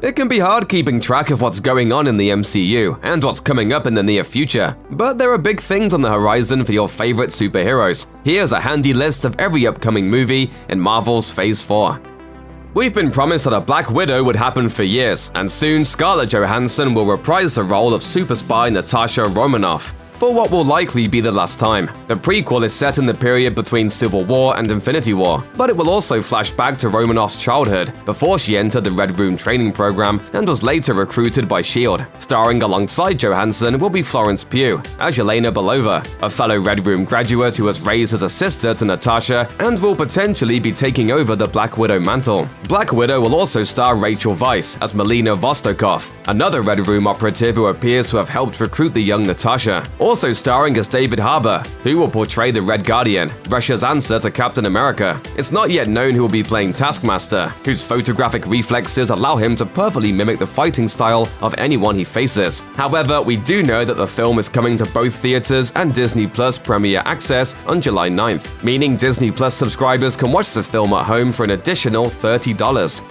It can be hard keeping track of what's going on in the MCU and what's coming up in the near future, but there are big things on the horizon for your favorite superheroes. Here's a handy list of every upcoming movie in Marvel's Phase 4. We've been promised that a Black Widow would happen for years, and soon Scarlett Johansson will reprise the role of super spy Natasha Romanoff, for what will likely be the last time. The prequel is set in the period between Civil War and Infinity War, but it will also flash back to Romanoff's childhood, before she entered the Red Room training program and was later recruited by S.H.I.E.L.D. Starring alongside Johansson will be Florence Pugh as Yelena Belova, a fellow Red Room graduate who was raised as a sister to Natasha and will potentially be taking over the Black Widow mantle. Black Widow will also star Rachel Weisz as Melina Vostokov, another Red Room operative who appears to have helped recruit the young Natasha. Also starring as David Harbour, who will portray the Red Guardian, Russia's answer to Captain America. It's not yet known who will be playing Taskmaster, whose photographic reflexes allow him to perfectly mimic the fighting style of anyone he faces. However, we do know that the film is coming to both theaters and Disney Plus Premier Access on July 9th, meaning Disney Plus subscribers can watch the film at home for an additional $30.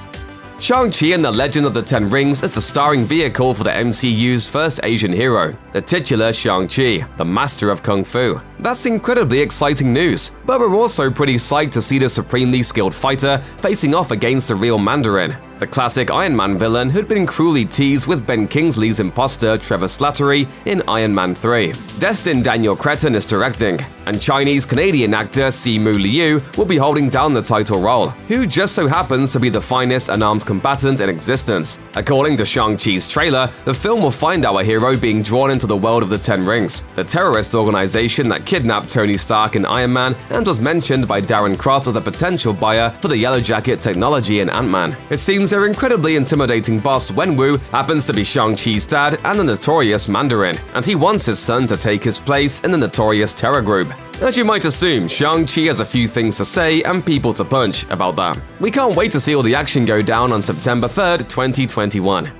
Shang-Chi and the Legend of the Ten Rings is the starring vehicle for the MCU's first Asian hero, the titular Shang-Chi, the master of Kung Fu. That's incredibly exciting news, but we're also pretty psyched to see the supremely skilled fighter facing off against the real Mandarin, the classic Iron Man villain who'd been cruelly teased with Ben Kingsley's imposter Trevor Slattery in Iron Man 3. Destin Daniel Cretton is directing, and Chinese-Canadian actor Simu Liu will be holding down the title role, who just so happens to be the finest unarmed combatant in existence. According to Shang-Chi's trailer, the film will find our hero being drawn into the world of the Ten Rings, the terrorist organization that kidnapped Tony Stark in Iron Man and was mentioned by Darren Cross as a potential buyer for the Yellow Jacket technology in Ant-Man. It seems their incredibly intimidating boss Wenwu happens to be Shang-Chi's dad and the notorious Mandarin, and he wants his son to take his place in the notorious terror group. As you might assume, Shang-Chi has a few things to say and people to punch about that. We can't wait to see all the action go down on September 3rd, 2021.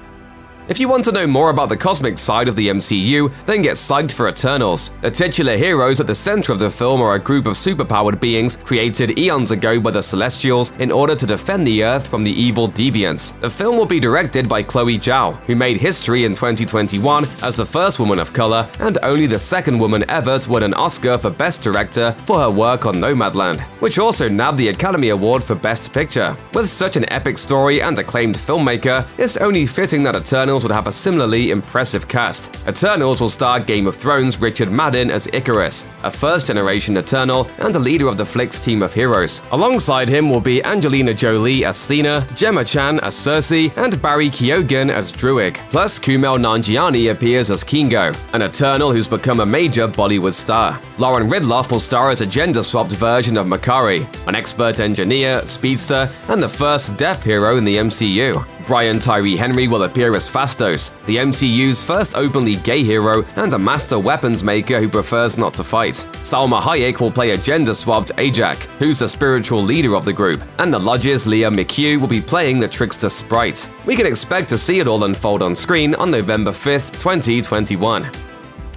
If you want to know more about the cosmic side of the MCU, then get psyched for Eternals. The titular heroes at the center of the film are a group of superpowered beings created eons ago by the Celestials in order to defend the Earth from the evil deviants. The film will be directed by Chloe Zhao, who made history in 2021 as the first woman of color and only the second woman ever to win an Oscar for Best Director for her work on Nomadland, which also nabbed the Academy Award for Best Picture. With such an epic story and acclaimed filmmaker, it's only fitting that Eternals would have a similarly impressive cast. Eternals will star Game of Thrones' Richard Madden as Icarus, a first-generation Eternal and a leader of the flick's team of heroes. Alongside him will be Angelina Jolie as Cena, Gemma Chan as Cersei, and Barry Keoghan as Druig. Plus, Kumail Nanjiani appears as Kingo, an Eternal who's become a major Bollywood star. Lauren Ridloff will star as a gender-swapped version of Makari, an expert engineer, speedster, and the first deaf hero in the MCU. Brian Tyree Henry will appear as Phastos, the MCU's first openly gay hero and a master weapons maker who prefers not to fight. Salma Hayek will play a gender-swapped Ajak, who's the spiritual leader of the group, and the Lodge's Leah McHugh will be playing the trickster Sprite. We can expect to see it all unfold on screen on November 5th, 2021.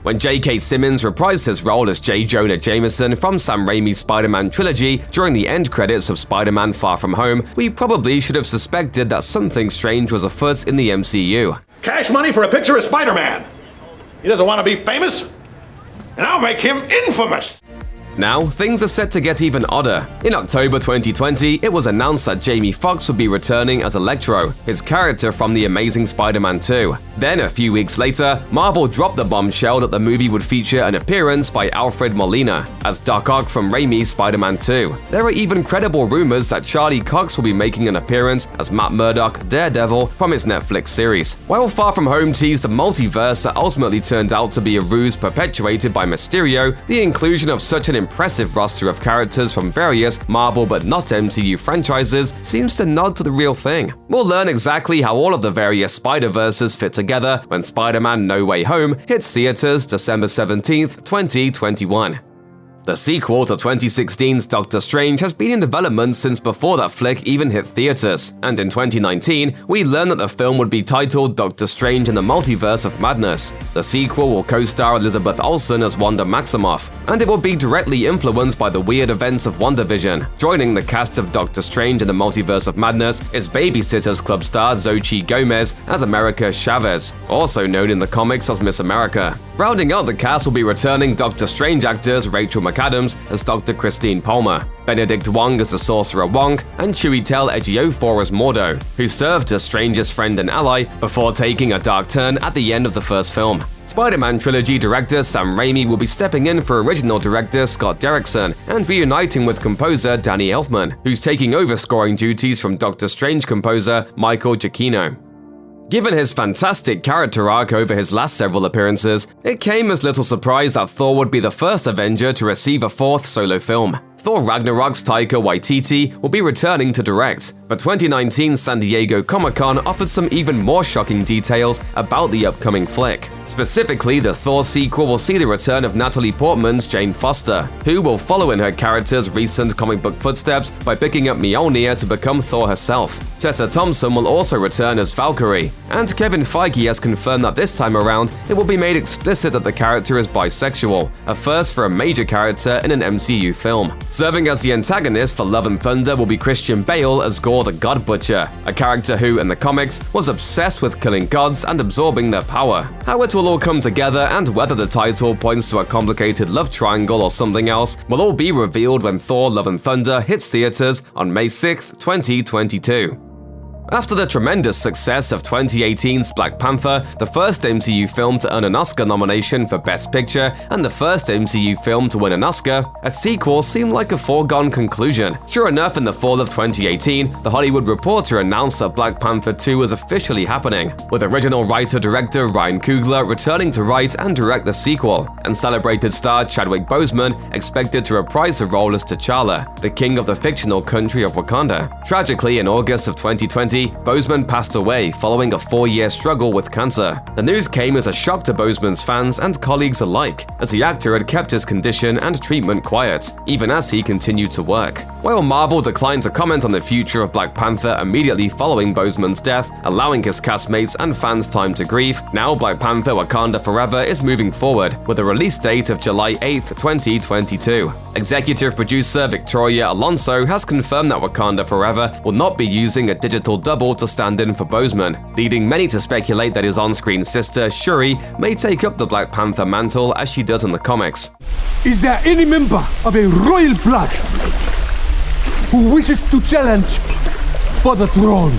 When J.K. Simmons reprised his role as J. Jonah Jameson from Sam Raimi's Spider-Man trilogy during the end credits of Spider-Man Far From Home, we probably should have suspected that something strange was afoot in the MCU. Cash money for a picture of Spider-Man. He doesn't want to be famous, and I'll make him infamous. Now, things are set to get even odder. In October 2020, it was announced that Jamie Foxx would be returning as Electro, his character from The Amazing Spider-Man 2. Then, a few weeks later, Marvel dropped the bombshell that the movie would feature an appearance by Alfred Molina as Doc Ock from Raimi's Spider-Man 2. There are even credible rumors that Charlie Cox will be making an appearance as Matt Murdock, Daredevil, from his Netflix series. While Far From Home teased a multiverse that ultimately turned out to be a ruse perpetuated by Mysterio, the inclusion of such an impressive roster of characters from various Marvel but not MCU franchises seems to nod to the real thing. We'll learn exactly how all of the various Spider-Verses fit together when Spider-Man No Way Home hits theaters December 17th, 2021. The sequel to 2016's Doctor Strange has been in development since before that flick even hit theaters, and in 2019, we learned that the film would be titled Doctor Strange in the Multiverse of Madness. The sequel will co-star Elizabeth Olsen as Wanda Maximoff, and it will be directly influenced by the weird events of WandaVision. Joining the cast of Doctor Strange in the Multiverse of Madness is Babysitters Club star Xochitl Gomez as America Chavez, also known in the comics as Miss America. Rounding out the cast will be returning Doctor Strange actors Rachel McAdams as Dr. Christine Palmer, Benedict Wong as the Sorcerer Wong, and Chiwetel Ejiofor as Mordo, who served as Strange's friend and ally before taking a dark turn at the end of the first film. Spider-Man trilogy director Sam Raimi will be stepping in for original director Scott Derrickson and reuniting with composer Danny Elfman, who's taking over scoring duties from Doctor Strange composer Michael Giacchino. Given his fantastic character arc over his last several appearances, it came as little surprise that Thor would be the first Avenger to receive a fourth solo film. Thor Ragnarok's Taika Waititi will be returning to direct, but 2019's San Diego Comic-Con offered some even more shocking details about the upcoming flick. Specifically, the Thor sequel will see the return of Natalie Portman's Jane Foster, who will follow in her character's recent comic book footsteps by picking up Mjolnir to become Thor herself. Tessa Thompson will also return as Valkyrie, and Kevin Feige has confirmed that this time around it will be made explicit that the character is bisexual, a first for a major character in an MCU film. Serving as the antagonist for Love and Thunder will be Christian Bale as Gorr the God Butcher, a character who, in the comics, was obsessed with killing gods and absorbing their power. How it will all come together and whether the title points to a complicated love triangle or something else will all be revealed when Thor Love and Thunder hits theaters on May 6, 2022. After the tremendous success of 2018's Black Panther, the first MCU film to earn an Oscar nomination for Best Picture and the first MCU film to win an Oscar, a sequel seemed like a foregone conclusion. Sure enough, in the fall of 2018, The Hollywood Reporter announced that Black Panther 2 was officially happening, with original writer-director Ryan Coogler returning to write and direct the sequel, and celebrated star Chadwick Boseman expected to reprise the role as T'Challa, the king of the fictional country of Wakanda. Tragically, in August of 2020, Boseman passed away following a 4-year struggle with cancer. The news came as a shock to Boseman's fans and colleagues alike, as the actor had kept his condition and treatment quiet, even as he continued to work. While Marvel declined to comment on the future of Black Panther immediately following Boseman's death, allowing his castmates and fans time to grieve, now Black Panther Wakanda Forever is moving forward, with a release date of July 8, 2022. Executive producer Victoria Alonso has confirmed that Wakanda Forever will not be using a digital double to stand in for Boseman, leading many to speculate that his on-screen sister, Shuri, may take up the Black Panther mantle as she does in the comics. Is there any member of a royal blood who wishes to challenge for the throne?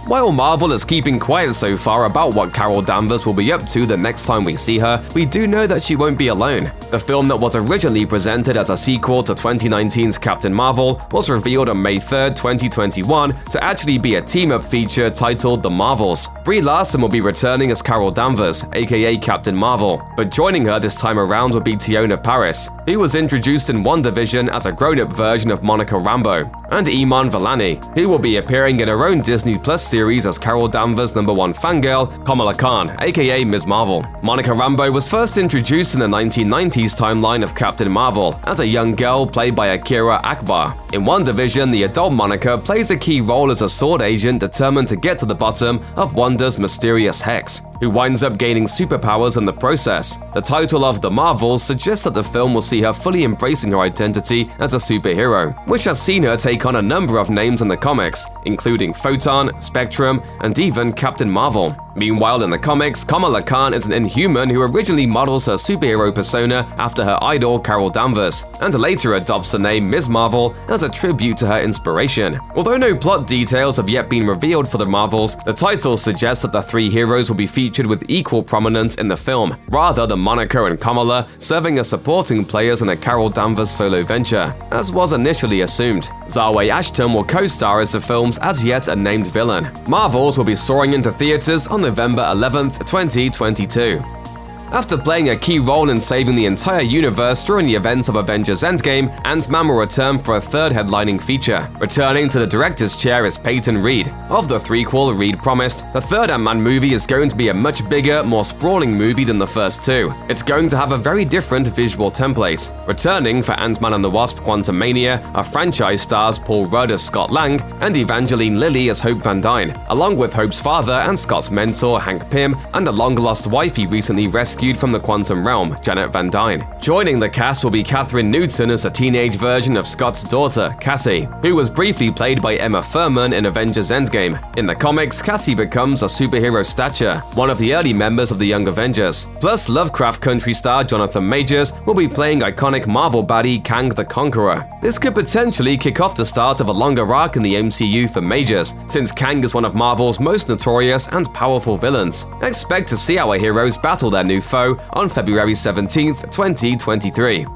While Marvel is keeping quiet so far about what Carol Danvers will be up to the next time we see her, we do know that she won't be alone. The film that was originally presented as a sequel to 2019's Captain Marvel was revealed on May 3, 2021 to actually be a team-up feature titled The Marvels. Brie Larson will be returning as Carol Danvers, aka Captain Marvel, but joining her this time around will be Tiona Paris, who was introduced in WandaVision as a grown-up version of Monica Rambeau, and Iman Vellani, who will be appearing in her own Disney Plus series as Carol Danvers' #1 fangirl, Kamala Khan, aka Ms. Marvel. Monica Rambeau was first introduced in the 1990s timeline of Captain Marvel as a young girl played by Akira Akbar. In WandaVision, the adult Monica plays a key role as a sword agent determined to get to the bottom of Wanda's mysterious hex, who winds up gaining superpowers in the process. The title of The Marvels suggests that the film will see her fully embracing her identity as a superhero, which has seen her take on a number of names in the comics, including Photon, Spectrum, and even Captain Marvel. Meanwhile, in the comics, Kamala Khan is an Inhuman who originally models her superhero persona after her idol Carol Danvers, and later adopts the name Ms. Marvel as a tribute to her inspiration. Although no plot details have yet been revealed for the Marvels, the title suggests that the three heroes will be featured with equal prominence in the film, rather than Monica and Kamala serving as supporting players in a Carol Danvers solo venture, as was initially assumed. Zawe Ashton will co-star as the film's as yet unnamed villain. Marvels will be soaring into theaters on November 11th, 2022. After playing a key role in saving the entire universe during the events of Avengers Endgame, Ant-Man will return for a third headlining feature. Returning to the director's chair is Peyton Reed. Of the threequel Reed promised, the third Ant-Man movie is going to be a much bigger, more sprawling movie than the first two. It's going to have a very different visual template. Returning for Ant-Man and the Wasp: Quantumania, our franchise stars Paul Rudd as Scott Lang and Evangeline Lilly as Hope Van Dyne, along with Hope's father and Scott's mentor Hank Pym, and the long-lost wife he recently rescued from the quantum realm, Janet Van Dyne. Joining the cast will be Catherine Newton as a teenage version of Scott's daughter, Cassie, who was briefly played by Emma Thurman in Avengers Endgame. In the comics, Cassie becomes a superhero stature, one of the early members of the Young Avengers. Plus, Lovecraft Country star Jonathan Majors will be playing iconic Marvel baddie Kang the Conqueror. This could potentially kick off the start of a longer arc in the MCU for Majors, since Kang is one of Marvel's most notorious and powerful villains. Expect to see our heroes battle their new foe on February 17th, 2023.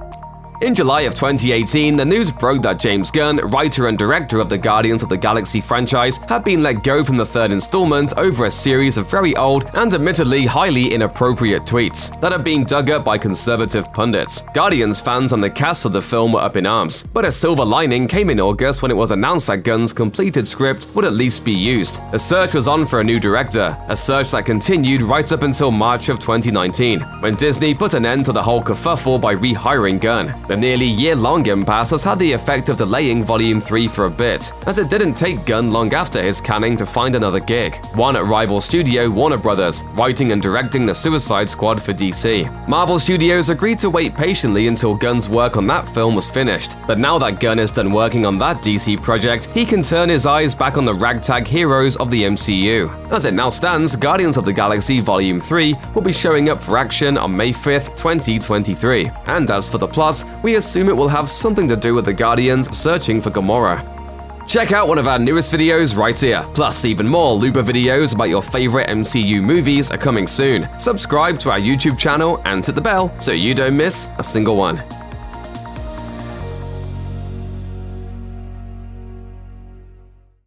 In July of 2018, the news broke that James Gunn, writer and director of the Guardians of the Galaxy franchise, had been let go from the third installment over a series of very old and admittedly highly inappropriate tweets that had been dug up by conservative pundits. Guardians fans and the cast of the film were up in arms, but a silver lining came in August when it was announced that Gunn's completed script would at least be used. A search was on for a new director, a search that continued right up until March of 2019, when Disney put an end to the whole kerfuffle by rehiring Gunn. The nearly year-long impasse has had the effect of delaying Volume 3 for a bit, as it didn't take Gunn long after his canning to find another gig, one at rival studio Warner Brothers, writing and directing the Suicide Squad for DC. Marvel Studios agreed to wait patiently until Gunn's work on that film was finished, but now that Gunn is done working on that DC project, he can turn his eyes back on the ragtag heroes of the MCU. As it now stands, Guardians of the Galaxy Volume 3 will be showing up for action on May 5th, 2023. And as for the plot, we assume it will have something to do with the Guardians searching for Gamora. Check out one of our newest videos right here. Plus, even more Looper videos about your favorite MCU movies are coming soon. Subscribe to our YouTube channel and hit the bell so you don't miss a single one.